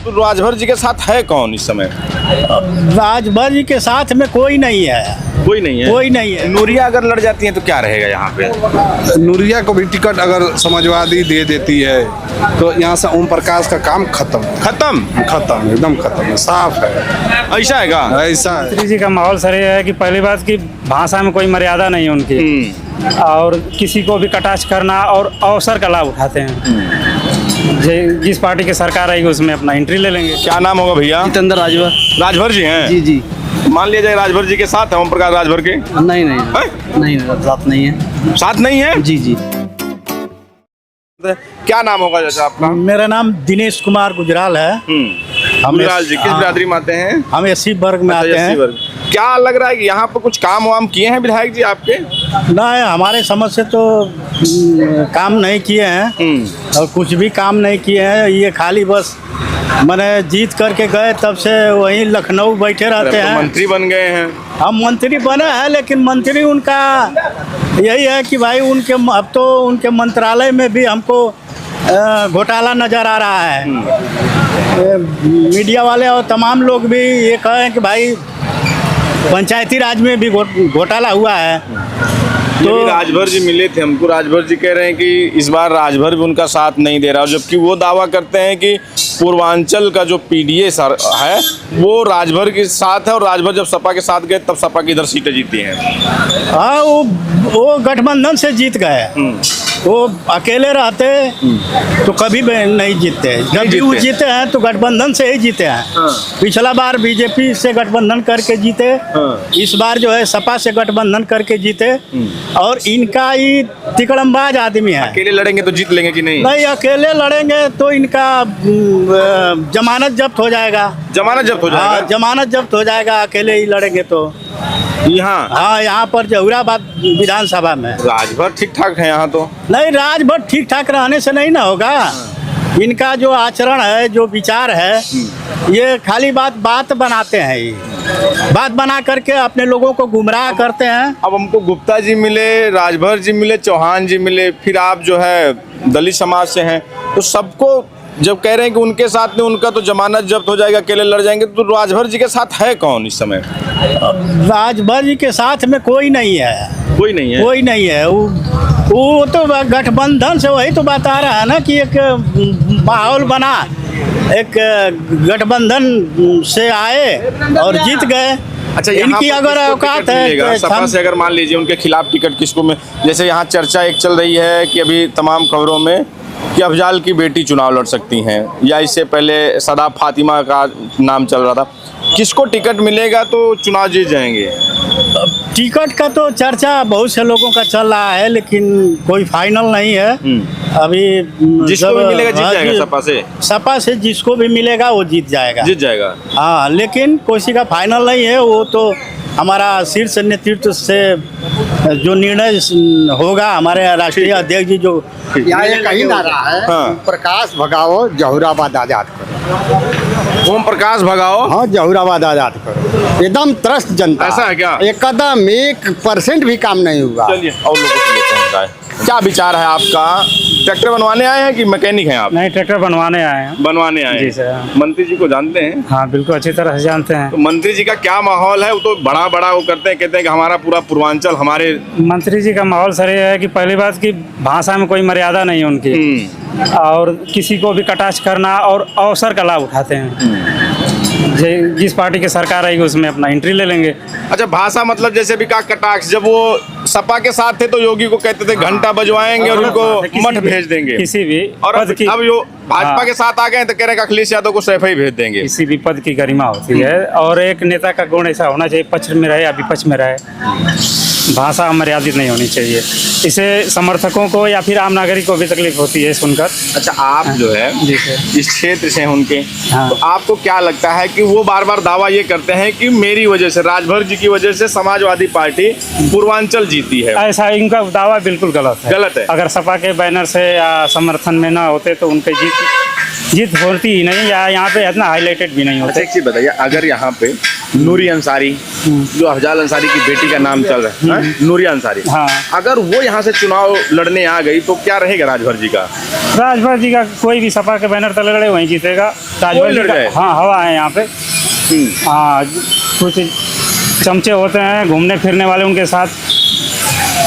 तो राजभर जी के साथ है कौन इस समय? राजभर जी के साथ में कोई नहीं है। कोई नहीं है। कोई नहीं है। नूरिया अगर लड़ जाती हैं तो क्या रहेगा यहाँ पे? नूरिया को भी टिकट अगर समाजवादी दे देती है तो यहाँ से ओम प्रकाश का काम खत्म खत्म एकदम खत्म, साफ है। ऐसा है क्या? ऐसा है। मंत्री जी का माहौल सर ये है कि पहली बात की भाषा में कोई मर्यादा नहीं है उनकी, और किसी को भी कटाक्ष करना और अवसर का लाभ उठाते हैं। जिस पार्टी की सरकार आएगी उसमें अपना एंट्री ले लेंगे। क्या नाम होगा भैया? जितेंद्र राजभर। राजभर जी हैं? जी जी। मान लिया जाए राजभर जी के साथ है ओम प्रकाश राजभर के? नहीं नहीं नहीं, साथ नहीं है। साथ नहीं है? जी जी। क्या नाम होगा जैसा आपका? मेरा नाम दिनेश कुमार गुजराल है। गुजराल जी किस बिरादरी में आते हैं? हम एससी वर्ग में आते हैं। क्या लग रहा है कि यहाँ पर कुछ काम वाम किए हैं विधायक जी आपके? नहीं, हमारे समझ से तो काम नहीं किए हैं और कुछ भी काम नहीं किए हैं। ये खाली बस मैंने जीत करके गए तब से वहीं लखनऊ बैठे रहते हैं। मंत्री बन गए हैं? हम मंत्री बने हैं, लेकिन मंत्री उनका यही है कि भाई उनके अब तो उनके मंत्रालय में भी हमको घोटाला नज़र आ रहा है। मीडिया वाले और तमाम लोग भी ये कहें कि भाई पंचायती राज में भी घोटाला हुआ है। तो राजभर जी मिले थे हमको, राजभर जी कह रहे हैं कि इस बार राजभर भी उनका साथ नहीं दे रहा, और जबकि वो दावा करते हैं कि पूर्वांचल का जो पीडीए सर है वो राजभर के साथ है, और राजभर जब सपा के साथ गए तब सपा की इधर सीटें जीती हैं। हाँ, वो गठबंधन से जीत गए। वो अकेले रहते तो कभी भी नहीं जीतते। जब भी वो जीते हैं तो गठबंधन से ही जीते हैं। पिछला बार बीजेपी से गठबंधन करके जीते, इस बार जो है सपा से गठबंधन करके जीते। और इनका ही तिकड़मबाज आदमी है। अकेले लड़ेंगे तो जीत लेंगे कि नहीं? नहीं, अकेले लड़ेंगे तो इनका जमानत जब्त हो जाएगा। जमानत जब्त हो जाएगा? हाँ, जमानत जब्त हो जाएगा अकेले ही लड़ेंगे तो। यहाँ? हाँ, यहाँ पर जहुराबाद विधानसभा में राजभर ठीक ठाक है यहाँ तो? नहीं, राजभर ठीक ठाक रहने से नहीं ना होगा। इनका जो आचरण है, जो विचार है, ये खाली बात बनाते हैं। ये बात बना करके अपने लोगों को गुमराह करते हैं। अब हमको गुप्ता जी मिले, राजभर जी मिले, चौहान जी मिले, फिर आप जो है दलित समाज से हैं, तो सबको जब कह रहे हैं कि उनके साथ में उनका तो जमानत जब्त हो जाएगा, अकेले लड़ जाएंगे, तो राजभर जी के साथ है कौन इस समय? राजभर जी के साथ में कोई नहीं है। कोई नहीं है? कोई नहीं है। वो तो गठबंधन से वही तो बता रहा है ना कि एक माहौल बना, एक गठबंधन से आए और जीत गए। अच्छा, इनकी अगर औकात है सपा से अगर मान लीजिए उनके खिलाफ टिकट किसको में, जैसे यहाँ चर्चा एक चल रही है कि अभी तमाम खबरों में कि अफजाल की बेटी चुनाव लड़ सकती हैं, या इससे पहले सदा फातिमा का नाम चल रहा था, किसको टिकट मिलेगा तो चुनाव जीत जाएंगे? टिकट का तो चर्चा बहुत से लोगों का चल रहा है, लेकिन कोई फाइनल नहीं है अभी। जिसको भी मिलेगा जीत जाएगा। सपा से जिसको भी मिलेगा वो जीत जाएगा। हाँ, लेकिन किसी का फाइनल नहीं है। वो तो हमारा शीर्ष नेतृत्व से जो निर्णय होगा, हमारे राष्ट्रीय अध्यक्ष जी जो यहाँ एक ही नारा है, प्रकाश भगाओ जहुराबाद आजाद करो। ओम प्रकाश भगाओ, हाँ, जहुराबाद आजाद करो। एकदम त्रस्त जनता। ऐसा है क्या? एकदम 1% भी काम नहीं हुआ। चलिए और लोगों से लेते हैं राय। क्या विचार है आपका? ट्रैक्टर बनवाने आए हैं कि मैकेनिक हैं आप? नहीं, ट्रैक्टर बनवाने आए हैं। बनवाने आए? जी सर। मंत्री जी को जानते हैं? हाँ, बिल्कुल अच्छी तरह से जानते हैं। तो मंत्री जी का क्या माहौल है? वो तो बड़ा वो करते हैं, कहते हैं कि हमारा पूरा पूर्वांचल हमारे। मंत्री जी का माहौल सर ये है कि पहली बात की भाषा में कोई मर्यादा नहीं है उनकी, और किसी को भी कटाक्ष करना और अवसर का लाभ उठाते हैं। जिस पार्टी की सरकार आएगी उसमें अपना एंट्री ले लेंगे। अच्छा, भाषा मतलब जैसे भी का कटाक्ष, जब वो सपा के साथ थे तो योगी को कहते थे घंटा बजवाएंगे और उनको मठ भेज देंगे किसी भी और पद की। अब जो भाजपा के साथ आ गए तो कह रहे हैं अखिलेश यादव को सैफ ही भेज देंगे। किसी भी पद की गरिमा होती है, और एक नेता का गुण ऐसा होना चाहिए, पक्ष में रहे या विपक्ष में रहे, भाषा मर्यादित नहीं होनी चाहिए। इसे समर्थकों को या फिर आम नागरिक को भी तकलीफ होती है सुनकर। अच्छा, आप जो है इस क्षेत्र से हैं उनके, तो आपको क्या लगता है कि वो बार बार दावा ये करते हैं कि मेरी वजह से, राजभर जी की वजह से समाजवादी पार्टी पूर्वांचल जीती है? ऐसा इनका दावा बिल्कुल गलत है। अगर सपा के बैनर से या समर्थन में ना होते तो उनकी जीत होती ही नहीं, या यहाँ पे इतना हाईलाइटेड भी नहीं होता। एक चीज बताइए, अगर यहाँ पे नूरी अंसारी, जो अफजाल अंसारी की बेटी का नाम चल रहा है, नूरी अंसारी, हाँ। अगर वो यहाँ से चुनाव लड़ने आ गई तो क्या रहेगा राजभर जी का? राजभर जी का कोई भी सपा के बैनर तले लड़े वहीं जीतेगा। राजभर जी लड़ जाए? का हाँ हवा है यहाँ पे। हाँ कुछ चमचे होते हैं घूमने फिरने वाले, उनके साथ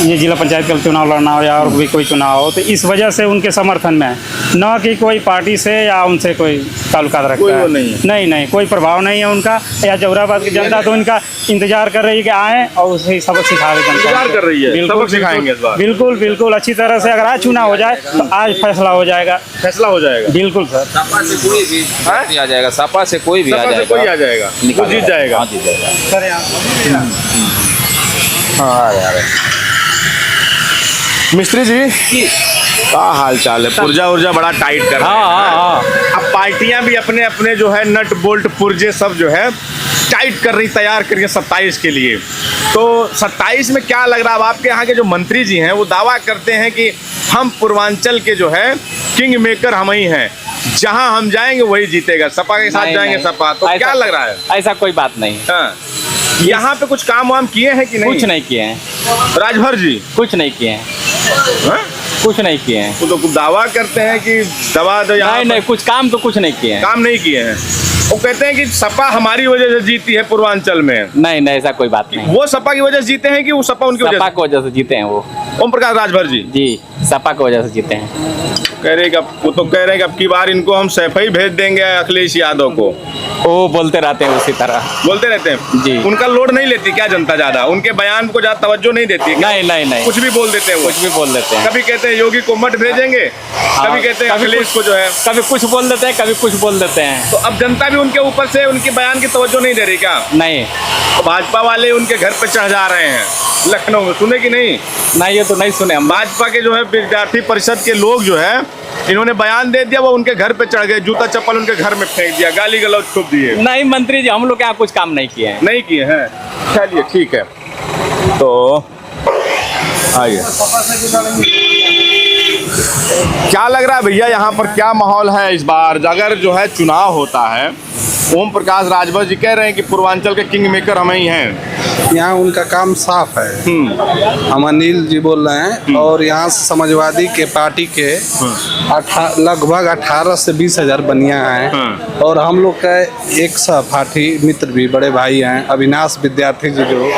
ये जिला पंचायत का चुनाव लड़ना हो या और भी कोई चुनाव हो, तो इस वजह से उनके समर्थन में है, न कि कोई पार्टी से या उनसे कोई ताल्लुकात रखता कोई है। वो नहीं है। नहीं कोई प्रभाव नहीं है उनका। या जौहराबाद की जनता तो इनका इंतजार कर रही है कि आए और उसे सबक सिखा दे। इंतजार कर रही है, बिल्कुल, सबक सिखाएंगे इस बार। बिल्कुल अच्छी तरह से। अगर आज चुनाव हो जाए तो आज फैसला हो जाएगा। फैसला हो जाएगा। बिल्कुल सर। सपा से कोई भी व्यक्ति आ जाएगा, सपा से कोई भी आ सपा से जाएगा, कोई आ जाएगा, वो निकाल जीत जाएगा। हाँ, जीत जाएगा। मिस्त्री जी क्या हाल चाल है? पुर्जा उर्जा बड़ा टाइट कर रहे हैं। अब पार्टियां भी अपने अपने जो है नट बोल्ट पुर्जे सब जो है टाइट कर रही, तैयार कर रही है 27 के लिए। तो 27 में क्या लग रहा है? अब आपके यहाँ के जो मंत्री जी हैं वो दावा करते हैं कि हम पूर्वांचल के जो है किंग मेकर हम ही हैं, जहां हम जाएंगे वही जीतेगा, सपा के साथ जाएंगे सपा। तो क्या लग रहा है? ऐसा कोई बात नहीं, हाँ। यहाँ पे कुछ काम वाम किए हैं कि नहीं? कुछ नहीं किए हैं। राजभर जी कुछ नहीं किए हैं। हाँ? कुछ नहीं किए हैं। वो तो दावा करते हैं कि दवा दो यहाँ नहीं कुछ काम तो कुछ नहीं किए हैं। काम नहीं किए हैं। वो कहते हैं कि सपा हमारी वजह से जीती है पूर्वांचल में। नहीं ऐसा कोई बात नहीं। वो सपा की वजह से जीते हैं कि वो सपा उनकी वजह सपा की वजह से जीते हैं वो। ओम प्रकाश राजभर जी जी सपा की वजह से जीते हैं। कह रहे कि वो तो कह रहे हैं कि अब की बार इनको हम सैफई भेज देंगे अखिलेश यादव को। वो बोलते रहते हैं उसी तरह। बोलते रहते हैं जी। उनका लोड नहीं लेती क्या जनता? ज्यादा उनके बयान को ज्यादा तवज्जो नहीं देती क्या? नहीं कुछ भी बोल देते हैं वो। कुछ भी बोल देते हैं। कभी कहते हैं योगी को मत भेजेंगे, कभी कहते हैं अखिलेश को जो है, कभी कुछ बोल देते हैं, कभी कुछ बोल देते हैं। तो अब जनता भी उनके ऊपर से उनके बयान की तवज्जो नहीं दे रही क्या? नहीं तो भाजपा वाले उनके घर पे चढ़ जा रहे हैं लखनऊ में, सुने कि नहीं? ये तो नहीं सुने हम। भाजपा के जो है विद्यार्थी परिषद के लोग जो है इन्होंने बयान दे दिया, वो उनके घर पे चढ़ गए, जूता चप्पल उनके घर में फेंक दिया, गाली गलौज थूक दिए। नहीं मंत्री जी हम लोग यहाँ कुछ काम नहीं किए हैं। नहीं किए हैं। चलिए ठीक है, तो आइए। क्या लग रहा है भैया यहाँ पर क्या माहौल है इस बार? अगर जो है चुनाव होता है, ओम प्रकाश राजभर जी कह रहे हैं कि पूर्वांचल के किंग मेकर हम ही हैं। यहाँ उनका काम साफ है। हम अनिल जी बोल रहे हैं और यहाँ से समाजवादी के पार्टी के लगभग 18 से 20 हजार बनिया हैं और हम लोग का एक सहपाठी मित्र भी बड़े भाई हैं अविनाश विद्यार्थी जी, जो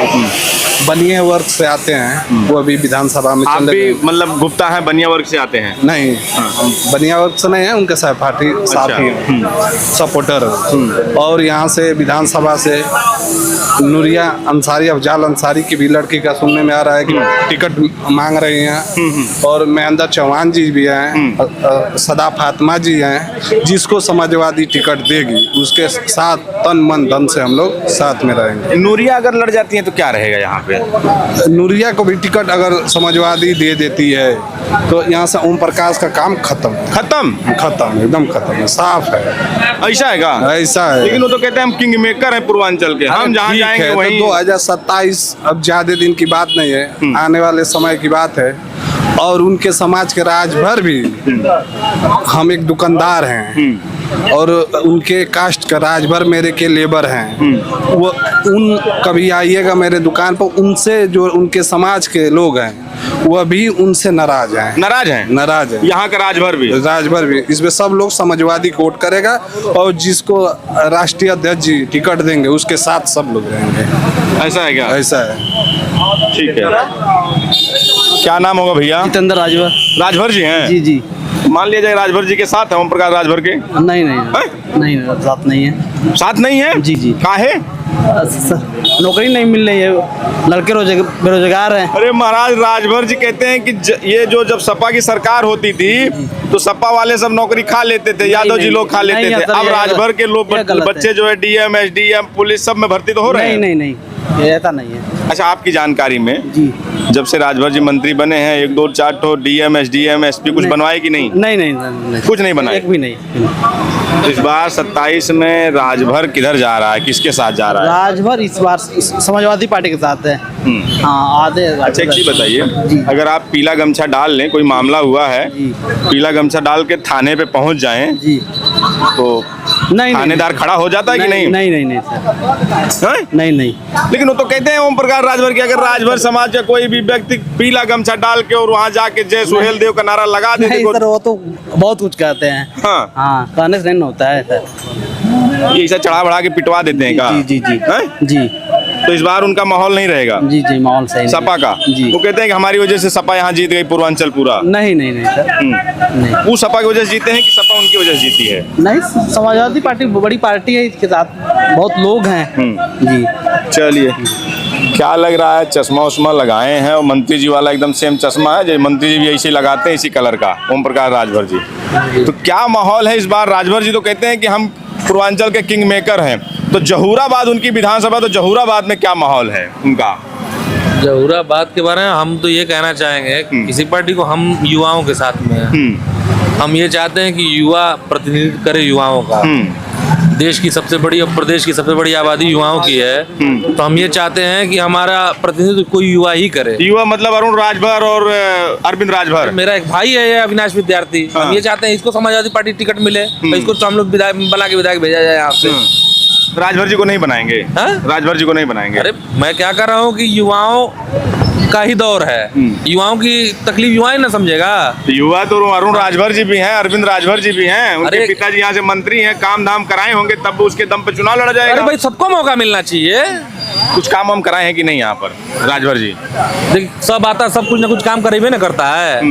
बनिया वर्ग से आते हैं, वो अभी विधानसभा में आप चले भी गए। मतलब गुप्ता है, बनिया वर्ग से आते हैं? नहीं, बनिया वर्ग से नहीं है, उनके सहपाठी साथी सपोर्टर। और यहाँ से विधानसभा से नूरिया अंसारी, अफजाल अंसारी की भी लड़की का सुनने में आ रहा है कि टिकट मांग रही हैं। और महेंद्र चौहान जी भी हैं, सदा फातिमा जी हैं। जिसको समाजवादी टिकट देगी उसके साथ तन मन धन से हम लोग साथ में रहेंगे। नूरिया अगर लड़ जाती है तो क्या रहेगा यहाँ पे? नूरिया को भी टिकट अगर समाजवादी दे देती है तो यहाँ से ओम प्रकाश का काम खत्म एकदम खत्म है, साफ है। ऐसा है क्या? ऐसा है। लेकिन वो तो कहते हैं हम किंग मेकर हैं पूर्वांचल के, हम जहाँ जाएंगे तो वहीं। 2027 अब ज्यादा दिन की बात नहीं है, आने वाले समय की बात है। और उनके समाज के राजभर भी, हम एक दुकानदार हैं और उनके कास्ट का राजभर मेरे के लेबर हैं। वो उन कभी आइएगा मेरे दुकान पर, उनसे जो उनके समाज के लोग हैं वह भी उनसे नाराज हैं। नाराज है यहाँ का राजभर भी। इसमें सब लोग समाजवादी को वोट करेगा और जिसको राष्ट्रीय अध्यक्ष जी टिकट देंगे उसके साथ सब लोग रहेंगे। ऐसा है क्या? ऐसा है। ठीक है। क्या नाम होगा भैया? जितेंद्र राजभर। राजभर जी हैं? जी मान लिया जाए राजभर जी के साथ है ओम प्रकाश राजभर के? नहीं साथ नहीं है। साथ नहीं है? जी। काहे? नौकरी नहीं मिल रही है, लड़के बेरोजगार हैं। अरे महाराज, राजभर जी कहते हैं कि ये जो जब सपा की सरकार होती थी तो सपा वाले सब नौकरी खा लेते थे, यादव जी लोग खा लेते थे। अब राजभर के लोग बच्चे जो है डीएम, एसडीएम, पुलिस सब में भर्ती तो हो रहे हैं? नहीं, ऐसा नहीं है। अच्छा, आपकी जानकारी में जी जब से राजभर जी मंत्री बने हैं 1 2 4 ठो डीएम एसडीएम एसपी कुछ बनवाए कि नहीं? नहीं कुछ नहीं बनाए। एक भी नहीं। इस बार 27 में राजभर किधर जा रहा है, किसके साथ जा रहा है? राजभर इस बार समाजवादी पार्टी के साथ है। हाँ आधे। अच्छा एक चीज बताइए, अगर आप पीला गमछा डाल लें, कोई मामला हुआ है, पीला गमछा डाल के थाने पे पहुंच जाएं जी तो नहीं थानेदार खड़ा हो जाता है कि नहीं? नहीं सर हैं? नहीं। लेकिन वो तो कहते हैं ओम प्रकाश राजभर की अगर राजभर समाज का कोई भी व्यक्ति पीला गमछा डाल के और वहां जाके जय सुहेल देव का नारा लगा दे नहीं तो सर, वो तो बहुत कुछ कहते हैं। हाँ कहने से नहीं होता है सर। ये ऐसा चढ़ा बढ़ा के पिटवा देते हैं का? जी हैं? जी तो इस बार उनका माहौल नहीं रहेगा जी माहौल सही नहीं। सपा का? जी। वो कहते हैं कि हमारी वजह से सपा यहाँ जीत गई पूर्वांचल पूरा। नहीं सर नहीं। वो सपा की वजह से जीते हैं कि सपा उनकी वजह से जीती है? नहीं, समाजवादी पार्टी बड़ी पार्टी है, इसके साथ बहुत लोग हैं। जी चलिए, क्या लग रहा है? चश्मा उश्मा लगाए हैं और मंत्री जी वाला एकदम सेम चश्मा है, जो मंत्री जी भी ऐसे लगाते हैं इसी कलर का, ओम प्रकाश राजभर जी। तो क्या माहौल है इस बार? राजभर जी तो कहते हैं कि हम पूर्वांचल के किंग मेकर हैं, तो जहूराबाद उनकी विधानसभा, तो जहूराबाद में क्या माहौल है उनका? जहूराबाद के बारे में हम तो ये कहना चाहेंगे कि किसी पार्टी को हम युवाओं के साथ में हैं। हम ये चाहते हैं कि युवा प्रतिनिधित्व करे युवाओं का। देश की सबसे बड़ी और प्रदेश की सबसे बड़ी आबादी युवाओं की है, तो हम ये चाहते हैं कि हमारा प्रतिनिधित्व कोई युवा ही करे। युवा मतलब अरुण राजभर और अरविंद राजभर? मेरा एक भाई है ये अविनाश विद्यार्थी। हम ये चाहते हैं इसको समाजवादी पार्टी टिकट मिले, तो इसको तो हम लोग विधायक बना के विधायक भेजा जाए यहाँ से। राजभर जी को नहीं बनाएंगे? राजभर जी को नहीं बनाएंगे? अरे मैं क्या कर रहा हूँ कि युवाओं का ही दौर है, युवाओं की तकलीफ युवा ही ना समझेगा। युवा तो अरुण राजभर जी भी हैं, अरविंद राजभर जी भी हैं, उनके पिताजी यहाँ से मंत्री हैं, काम धाम कराए होंगे तब उसके दम पे चुनाव लड़ा जाएगा। अरे भाई सबको मौका मिलना चाहिए। कुछ काम हम कराए हैं कि नहीं यहाँ पर राजभर जी? देख सब आता, सब कुछ ना कुछ काम करे ना करता है,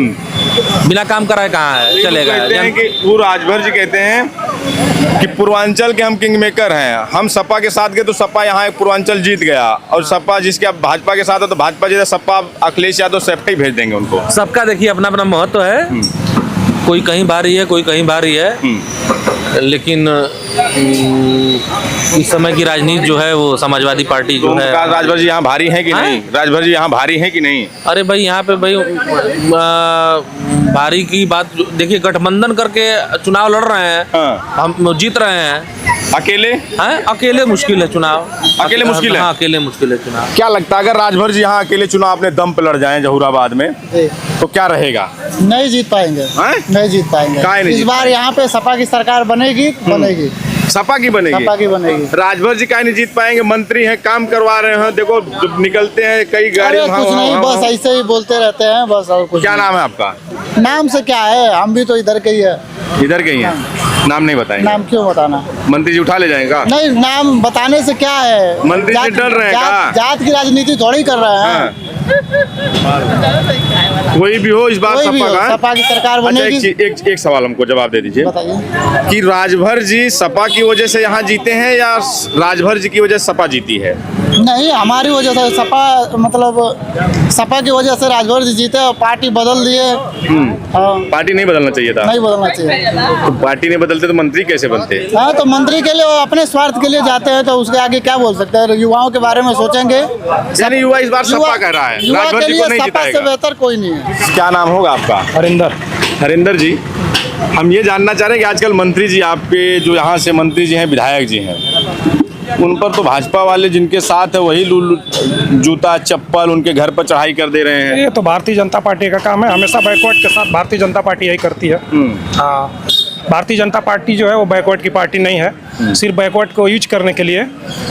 बिना काम कराए कहाँ है चलेगा? कहते हैं कि वो राजभर जी कहते हैं कि पूर्वांचल के हम किंग मेकर हैं, हम सपा के साथ गए तो सपा यहाँ पूर्वांचल जीत गया, और सपा जिसके अब भाजपा के साथ है तो भाजपा जीता, सपा अखिलेश यादव सेफ्ट ही भेज देंगे उनको। सबका देखिए अपना अपना महत्व है, कोई कहीं भारी है कोई कहीं भारी है, लेकिन इस समय की राजनीति जो है वो समाजवादी पार्टी जो है। राजभर जी यहाँ भारी है कि नहीं? राजभर जी यहाँ भारी है कि नहीं? अरे भाई यहाँ पे भाई भारी की बात देखिए, गठबंधन करके चुनाव लड़ रहे हैं, हम जीत रहे हैं। अकेले हैं? अकेले मुश्किल है चुनाव, अकेले मुश्किल है? हाँ अकेले मुश्किल है चुनाव। क्या लगता है अगर राजभर जी यहाँ अकेले चुनाव अपने दम पे लड़ जाएं जहूराबाद में तो क्या रहेगा? नहीं जीत पाएंगे। नहीं जीत पाएंगे। इस बार यहाँ पे सपा की सरकार बनेगी। सपा की बनेगी। राजभर जी काहे नहीं जीत पाएंगे? मंत्री हैं, काम करवा रहे हैं, देखो निकलते हैं कई गाड़ी। कुछ नहीं, बस ऐसे ही बोलते रहते हैं बस, और कुछ। क्या नाम है आपका? नाम से क्या है, हम भी तो इधर के ही है। इधर के ही है? नाम नहीं बताएंगे? नाम क्यों बताना? मंत्री जी उठा ले जाएगा? नहीं, नाम बताने से क्या है? मंत्री जी डर रहे हैं? जात की राजनीति थोड़ी कर रहे हैं। कोई भी हो इस बार सपा की सरकार बनेगी। एक सवाल हमको जवाब दे दीजिए कि राजभर जी सपा की वजह से यहाँ जीते हैं या राजभर जी की वजह से सपा जीती है? नहीं, हमारी वजह से सपा, मतलब सपा की वजह से राजभर जी जीते और पार्टी बदल दिए। पार्टी नहीं बदलना चाहिए था? नहीं बदलना चाहिए। तो पार्टी नहीं बदलते तो मंत्री कैसे बनते? हाँ, तो मंत्री के लिए अपने स्वार्थ के लिए जाते हैं, तो उसके आगे क्या बोल सकते हैं? युवाओं के बारे में सोचेंगे। यानी युवा इस बार सपा कह रहा है, युवा राजभर के जी को लिए नहीं सपा से बेहतर कोई नहीं है। क्या नाम होगा आपका? हरिंदर जी, हम ये जानना चाह रहे हैं कि आजकल मंत्री जी आपके जो यहाँ से मंत्री जी हैं, विधायक जी हैं, उन पर तो भाजपा वाले जिनके साथ है वही जूता चप्पल उनके घर पर चढ़ाई कर दे रहे हैं। ये तो भारतीय जनता पार्टी का काम है, हमेशा बैकवर्ड के साथ भारतीय जनता पार्टी यही करती है। हाँ, भारतीय जनता पार्टी जो है वो बैकवर्ड की पार्टी नहीं है, सिर्फ बैकवर्ड को यूज करने के लिए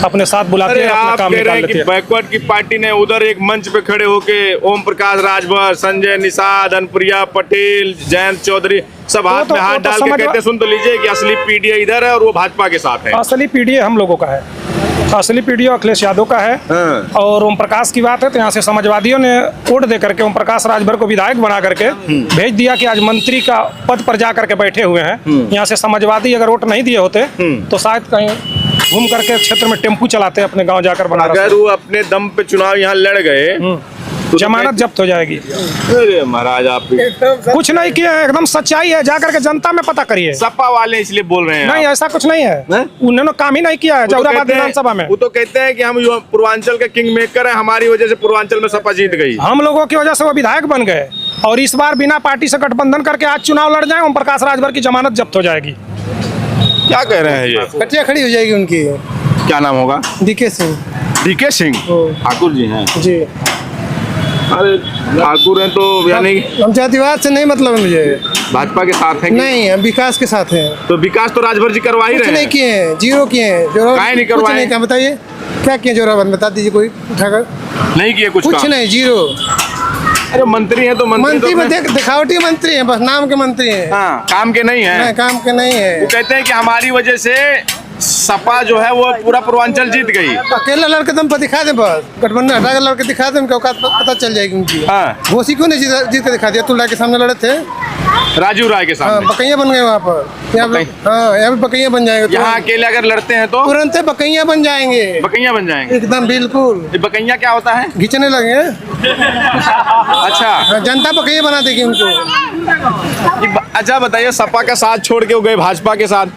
अपने साथ बुलाते हैं, अपना काम निकाल लेते हैं। बैकवर्ड की पार्टी ने उधर एक मंच पे खड़े होके ओम प्रकाश राजभर, संजय निषाद, अनुप्रिया पटेल, जयंत चौधरी सब हाथ में हाथ डाल के कहते सुन तो लीजिए कि असली पीडीए इधर है और वो भाजपा के साथ है। असली पीडीए हम लोगों का है, असली पीडीए अखिलेश यादव का है। और ओम प्रकाश की बात है तो यहाँ से समाजवादियों ने वोट दे करके ओम प्रकाश राजभर को विधायक बना करके भेज दिया कि आज मंत्री का पद पर जा करके बैठे हुए हैं। यहाँ से समाजवादी अगर वोट नहीं दिए होते तो शायद कहीं घूम करके क्षेत्र में टेम्पू चलाते अपने गांव जाकर। अगर वो अपने दम पे चुनाव यहाँ लड़ गए जमानत जब्त हो जाएगी। अरे महाराज आप कुछ नहीं किया है, एकदम सच्चाई है, जाकर के जनता में पता करिए। सपा वाले इसलिए बोल रहे हैं नहीं, ऐसा कुछ नहीं है, उन्होंने काम ही नहीं किया है जहुराबाद विधानसभा में। वो तो कहते हैं कि हम पूर्वांचल के किंग मेकर हैं, हमारी वजह से पूर्वांचल में सपा जीत गई। हम लोगों की वजह से वो विधायक बन गए और इस बार बिना पार्टी से गठबंधन करके आज चुनाव लड़ जाए, ओम प्रकाश राजभर की जमानत जब्त हो जाएगी। क्या कह रहे हैं ये? कटिया खड़ी हो जाएगी उनकी। क्या नाम होगा? डीके सिंह। डीके सिंह ठाकुर जी हैं? जी। अरे ठाकुर हैं तो यानी हम जातिवाद से नहीं मतलब है मुझे। भाजपा के साथ हैं? नहीं, हम विकास के साथ हैं। तो विकास तो राजभर जी करवा ही रहे हैं। नहीं किए हैं, जीरो किए हैं। काहे नहीं करवाए? नहीं, क्या बताइए क्या किए जोराबाद, बता दीजिए कोई उठाकर। नहीं किए कुछ नहीं, जीरो। अरे मंत्री हैं तो मंत्री में दिखावटी मंत्री हैं, बस नाम के मंत्री हैं। हाँ, काम के नहीं है। काम के नहीं है। वो कहते हैं कि हमारी वजह से सपा जो है वो पूरा पूर्वांचल जीत गई। अकेला लड़के दम पर दिखा दे, बस गठबंधन हटा कर लड़के दिखा दे, उनका औकात पता चल जाएगी उनकी। हाँ, घोसी क्यों नहीं जीत के दिखा दिया? तुला के सामने लड़े थे, राजू राय के सामने। बकैया बन गए वहाँ पर। यहाँ पे बकैया बन जाएंगे। यहाँ अकेले अगर लड़ते हैं तो तुरंत बकैया बन जाएंगे। बकैया बन जाएंगे एकदम बिल्कुल। बकैया क्या होता है? घिंचने लगे। अच्छा, जनता बकैया बना देगी उनको। अच्छा बताइए, सपा का साथ छोड़ के वो गए भाजपा के साथ,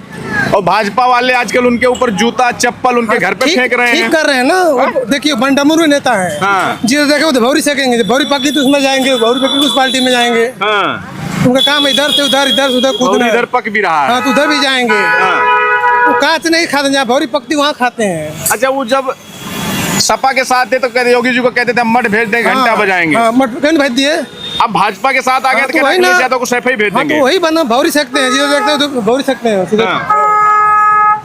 और भाजपा वाले आजकल उनके ऊपर जूता चप्पल उनके घर पे फेंक रहे हैं। ठीक कर रहे हैं ना। देखिए बंडामुर नेता है। हाँ। जिसे देखे वो भौरी सेकेंगे, भौरी पकी तो उसमें जाएंगे, भौरी पकी उस पार्टी में जाएंगे। हाँ। उनका काम इधर से उधर, इधर से उधर कूदना। इधर पक भी रहा है। हाँ, तो उधर भी जाएंगे। वो कांच नहीं खाते, जहाँ भौरी पकती वहाँ खाते हैं। अच्छा, वो जब सपा के साथ थे तो कहते योगी जी को कहते थे मठ भेज देंगे, घंटा बजाएंगे। मठ भेज दिए। अब भाजपा के साथ आ गए तो वही ना, को सैफ ही भेज देंगे। वही बना भौरी सकते हैं, जिसे देखते हैं तो भौरी सकते हैं।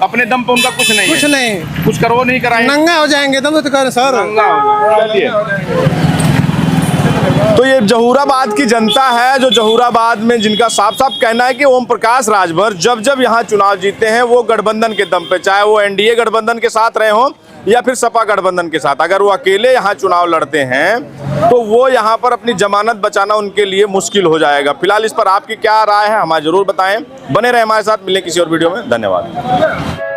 अपने दम पे उनका कुछ नहीं, कुछ नहीं, कुछ करो नहीं कराए, नंगा हो जाएंगे दम तो कर सर। तो ये जहुराबाद की जनता है, जो जहुराबाद में जिनका साफ साफ कहना है कि ओम प्रकाश राजभर जब जब यहाँ चुनाव जीते हैं वो गठबंधन के दम पे, चाहे वो एनडीए गठबंधन के साथ रहे हों या फिर सपा गठबंधन के साथ, अगर वो अकेले यहाँ चुनाव लड़ते हैं तो वो यहाँ पर अपनी जमानत बचाना उनके लिए मुश्किल हो जाएगा। फिलहाल इस पर आपकी क्या राय है हमें जरूर बताएं। बने रहे हमारे साथ, मिलें किसी और वीडियो में। धन्यवाद।